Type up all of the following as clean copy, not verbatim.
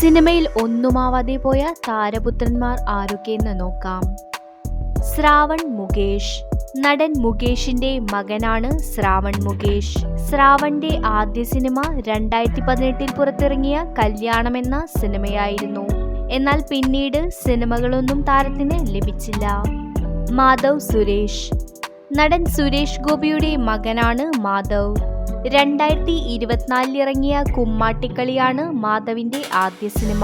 സിനിമയിൽ ഒന്നുമാവാതെ പോയ താരപുത്രന്മാർ ആരൊക്കെയെന്ന് നോക്കാം. ശ്രാവൺ മുകേഷ്. നടൻ മുകേഷിന്റെ മകനാണ് ശ്രാവൺ മുകേഷ്. ശ്രാവണിന്റെ ആദ്യ സിനിമ 2018 പുറത്തിറങ്ങിയ കല്യാണം എന്ന സിനിമയായിരുന്നു. എന്നാൽ പിന്നീട് സിനിമകളൊന്നും താരത്തിന് ലഭിച്ചില്ല. മാധവ് സുരേഷ്. നടൻ സുരേഷ് ഗോപിയുടെ മകനാണ് മാധവ്. 2024 ഇറങ്ങിയ കുമ്മാട്ടിക്കളിയാണ് മാധവിന്റെ ആദ്യ സിനിമ.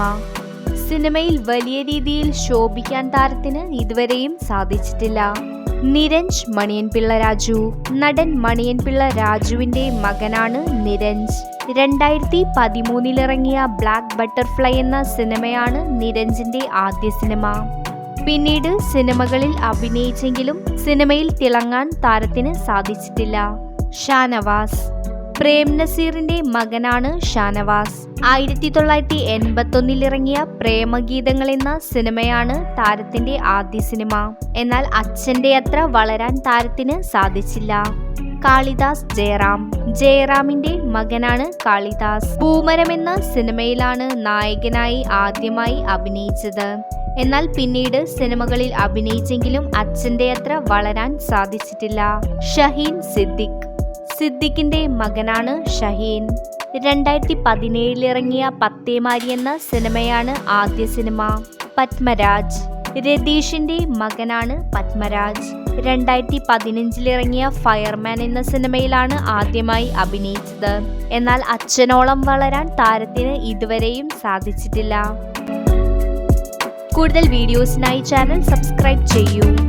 സിനിമയിൽ വലിയ രീതിയിൽ ശോഭിക്കാൻ താരത്തിന് ഇതുവരെയും സാധിച്ചിട്ടില്ല. നിരഞ്ജ് മണിയൻപിള്ള രാജു. നടൻ മണിയൻപിള്ള രാജുവിന്റെ മകനാണ് നിരഞ്ജ്. 2013 ഇറങ്ങിയ ബ്ലാക്ക് ബട്ടർഫ്ലൈ എന്ന സിനിമയാണ് നിരഞ്ജിന്റെ ആദ്യ സിനിമ. പിന്നീട് സിനിമകളിൽ അഭിനയിച്ചെങ്കിലും സിനിമയിൽ തിളങ്ങാൻ താരത്തിന് സാധിച്ചിട്ടില്ല. ഷാനവാസ്. പ്രേം നസീറിന്റെ മകനാണ് ഷാനവാസ്. 1981 ഇറങ്ങിയ പ്രേമഗീതങ്ങൾ എന്ന സിനിമയാണ് താരത്തിന്റെ ആദ്യ സിനിമ. എന്നാൽ അച്ഛന്റെ അത്ര വളരാൻ താരത്തിന് സാധിച്ചില്ല. കാളിദാസ് ജയറാം. ജയറാമിന്റെ മകനാണ് കാളിദാസ്. പൂമരം എന്ന സിനിമയിലാണ് നായകനായി ആദ്യമായി അഭിനയിച്ചത്. എന്നാൽ പിന്നീട് സിനിമകളിൽ അഭിനയിച്ചെങ്കിലും അച്ഛന്റെ അത്ര വളരാൻ സാധിച്ചിട്ടില്ല. ഷഹീൻ സിദ്ദിഖ്. സിദ്ദിഖിന്റെ മകനാണ് ഷഹീൻ. 2017 ഇറങ്ങിയ പത്തേമാരി എന്ന സിനിമയാണ് ആദ്യ സിനിമ. പത്മരാജ്. രതീഷിന്റെ മകനാണ് പത്മരാജ്. 2015 ഇറങ്ങിയ ഫയർമാൻ എന്ന സിനിമയിലാണ് ആദ്യമായി അഭിനയിച്ചത്. എന്നാൽ അച്ഛനോളം വളരാൻ താരത്തിന് ഇതുവരെയും സാധിച്ചിട്ടില്ല. കൂടുതൽ വീഡിയോസിനായി ചാനൽ സബ്സ്ക്രൈബ് ചെയ്യൂ.